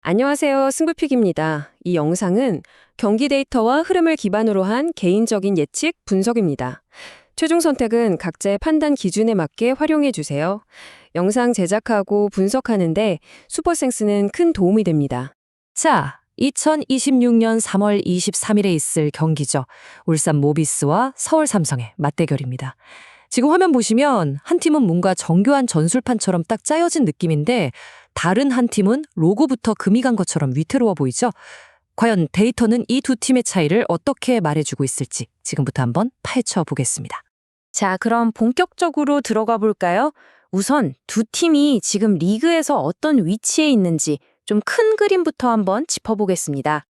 안녕하세요. 승부픽입니다. 이 영상은 경기 데이터와 흐름을 기반으로 한 개인적인 예측 분석입니다. 최종 선택은 각자의 판단 기준에 맞게 활용해 주세요. 영상 제작하고 분석하는데 슈퍼센스는 큰 도움이 됩니다. 자, 2026년 3월 23일에 있을 경기죠. 울산 모비스와 서울 삼성의 맞대결입니다. 지금 화면 보시면 한 팀은 뭔가 정교한 전술판처럼 딱 짜여진 느낌인데 다른 한 팀은 로고부터 금이 간 것처럼 위태로워 보이죠? 과연 데이터는 이 두 팀의 차이를 어떻게 말해주고 있을지 지금부터 한번 파헤쳐 보겠습니다. 자, 그럼 본격적으로 들어가 볼까요? 우선 두 팀이 지금 리그에서 어떤 위치에 있는지 좀 큰 그림부터 한번 짚어보겠습니다.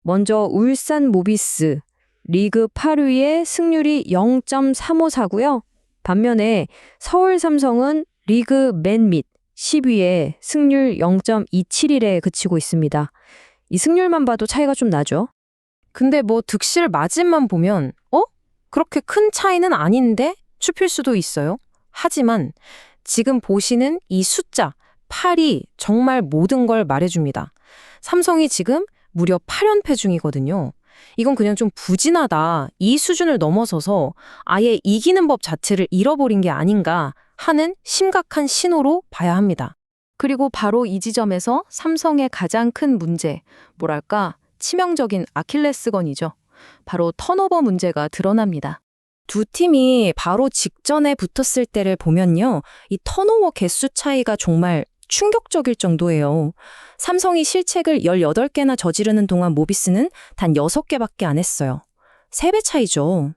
먼저 울산 모비스, 리그 8위에 승률이 0.354고요. 반면에 서울 삼성은 리그 맨 밑 10위에 승률 0.271에 그치고 있습니다. 이 승률만 봐도 차이가 좀 나죠? 근데 뭐 득실 마진만 보면 그렇게 큰 차이는 아닌데 싶을 수도 있어요. 하지만 지금 보시는 이 숫자 8이 정말 모든 걸 말해줍니다. 삼성이 지금 무려 8연패 중이거든요. 이건 그냥 좀 부진하다. 이 수준을 넘어서서 아예 이기는 법 자체를 잃어버린 게 아닌가 하는 심각한 신호로 봐야 합니다. 그리고 바로 이 지점에서 삼성의 가장 큰 문제, 뭐랄까 치명적인 아킬레스건이죠. 바로 턴오버 문제가 드러납니다. 두 팀이 바로 직전에 붙었을 때를 보면요. 이 턴오버 개수 차이가 정말 충격적일 정도예요. 삼성이 실책을 18개나 저지르는 동안 모비스는 단 6개밖에 안 했어요. 3배 차이죠.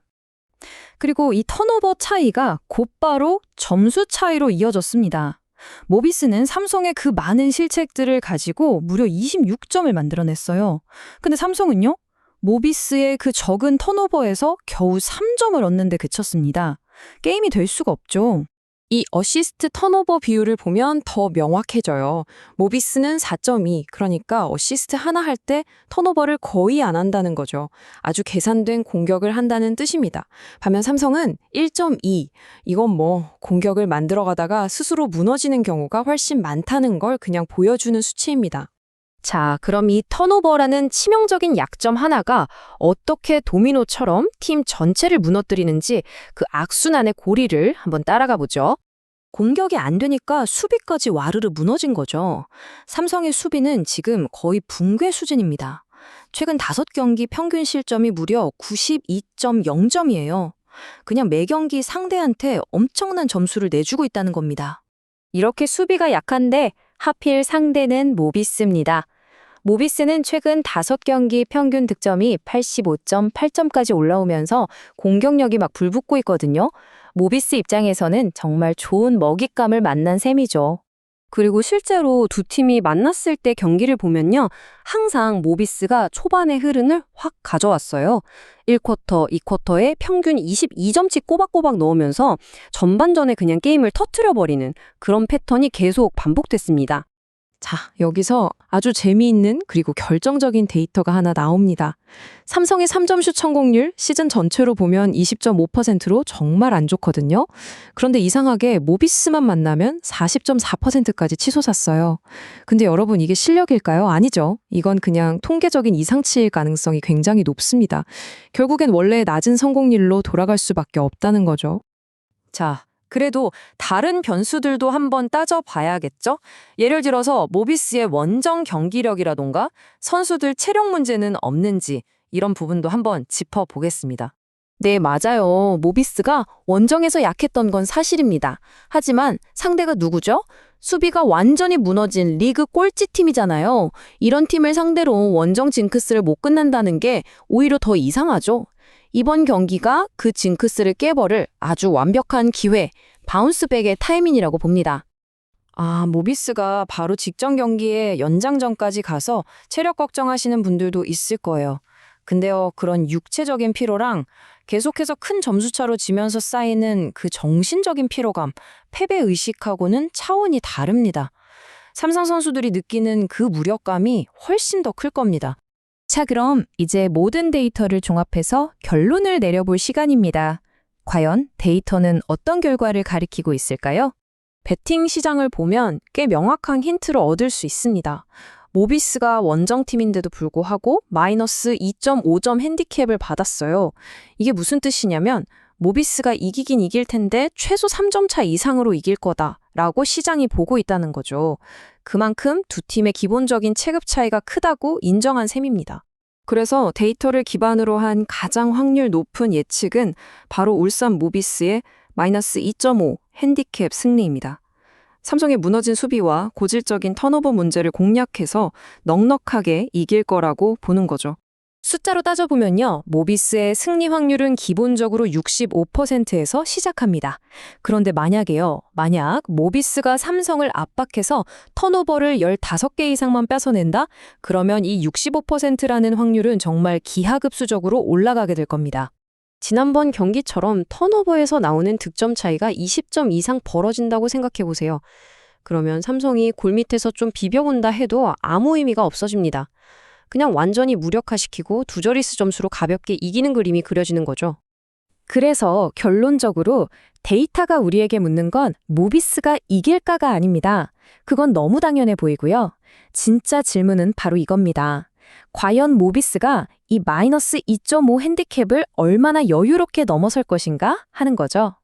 그리고 이 턴오버 차이가 곧바로 점수 차이로 이어졌습니다. 모비스는 삼성의 그 많은 실책들을 가지고 무려 26점을 만들어냈어요. 근데 삼성은요? 모비스의 그 적은 턴오버에서 겨우 3점을 얻는 데 그쳤습니다. 게임이 될 수가 없죠. 이 어시스트 턴오버 비율을 보면 더 명확해져요. 모비스는 4.2, 그러니까 어시스트 하나 할 때 턴오버를 거의 안 한다는 거죠. 아주 계산된 공격을 한다는 뜻입니다. 반면 삼성은 1.2, 이건 뭐 공격을 만들어가다가 스스로 무너지는 경우가 훨씬 많다는 걸 그냥 보여주는 수치입니다. 자, 그럼 이 턴오버라는 치명적인 약점 하나가 어떻게 도미노처럼 팀 전체를 무너뜨리는지 그 악순환의 고리를 한번 따라가 보죠. 공격이 안 되니까 수비까지 와르르 무너진 거죠. 삼성의 수비는 지금 거의 붕괴 수준입니다. 최근 5경기 평균 실점이 무려 92.0점이에요. 그냥 매 경기 상대한테 엄청난 점수를 내주고 있다는 겁니다. 이렇게 수비가 약한데 하필 상대는 모비스입니다. 모비스는 최근 5경기 평균 득점이 85.8점까지 올라오면서 공격력이 막 불붙고 있거든요. 모비스 입장에서는 정말 좋은 먹잇감을 만난 셈이죠. 그리고 실제로 두 팀이 만났을 때 경기를 보면요. 항상 모비스가 초반의 흐름을 확 가져왔어요. 1쿼터, 2쿼터에 평균 22점씩 꼬박꼬박 넣으면서 전반전에 그냥 게임을 터트려버리는 그런 패턴이 계속 반복됐습니다. 자, 여기서 아주 재미있는 그리고 결정적인 데이터가 하나 나옵니다. 삼성의 3점 슛 성공률 시즌 전체로 보면 20.5%로 정말 안 좋거든요. 그런데 이상하게 모비스만 만나면 40.4%까지 치솟았어요. 근데 여러분 이게 실력일까요? 아니죠. 이건 그냥 통계적인 이상치일 가능성이 굉장히 높습니다. 결국엔 원래 낮은 성공률로 돌아갈 수밖에 없다는 거죠. 자, 그래도 다른 변수들도 한번 따져봐야겠죠? 예를 들어서 모비스의 원정 경기력이라던가 선수들 체력 문제는 없는지 이런 부분도 한번 짚어보겠습니다. 네, 맞아요. 모비스가 원정에서 약했던 건 사실입니다. 하지만 상대가 누구죠? 수비가 완전히 무너진 리그 꼴찌 팀이잖아요. 이런 팀을 상대로 원정 징크스를 못 끝낸다는 게 오히려 더 이상하죠. 이번 경기가 그 징크스를 깨버릴 아주 완벽한 기회, 바운스백의 타이밍이라고 봅니다. 아, 모비스가 바로 직전 경기에 연장전까지 가서 체력 걱정하시는 분들도 있을 거예요. 근데요, 그런 육체적인 피로랑 계속해서 큰 점수차로 지면서 쌓이는 그 정신적인 피로감, 패배의식하고는 차원이 다릅니다. 삼성 선수들이 느끼는 그 무력감이 훨씬 더 클 겁니다. 자, 그럼 이제 모든 데이터를 종합해서 결론을 내려볼 시간입니다. 과연 데이터는 어떤 결과를 가리키고 있을까요? 베팅 시장을 보면 꽤 명확한 힌트를 얻을 수 있습니다. 모비스가 원정팀인데도 불구하고 마이너스 2.5점 핸디캡을 받았어요. 이게 무슨 뜻이냐면 모비스가 이기긴 이길 텐데 최소 3점 차 이상으로 이길 거다라고 시장이 보고 있다는 거죠. 그만큼 두 팀의 기본적인 체급 차이가 크다고 인정한 셈입니다. 그래서 데이터를 기반으로 한 가장 확률 높은 예측은 바로 울산 모비스의 마이너스 2.5 핸디캡 승리입니다. 삼성의 무너진 수비와 고질적인 턴오버 문제를 공략해서 넉넉하게 이길 거라고 보는 거죠. 숫자로 따져보면요. 모비스의 승리 확률은 기본적으로 65%에서 시작합니다. 그런데 만약 모비스가 삼성을 압박해서 턴오버를 15개 이상만 뺏어낸다? 그러면 이 65%라는 확률은 정말 기하급수적으로 올라가게 될 겁니다. 지난번 경기처럼 턴오버에서 나오는 득점 차이가 20점 이상 벌어진다고 생각해 보세요. 그러면 삼성이 골밑에서 좀 비벼본다 해도 아무 의미가 없어집니다. 그냥 완전히 무력화시키고 두 자릿수 점수로 가볍게 이기는 그림이 그려지는 거죠. 그래서 결론적으로 데이터가 우리에게 묻는 건 모비스가 이길까가 아닙니다. 그건 너무 당연해 보이고요. 진짜 질문은 바로 이겁니다. 과연 모비스가 이 마이너스 2.5 핸디캡을 얼마나 여유롭게 넘어설 것인가 하는 거죠.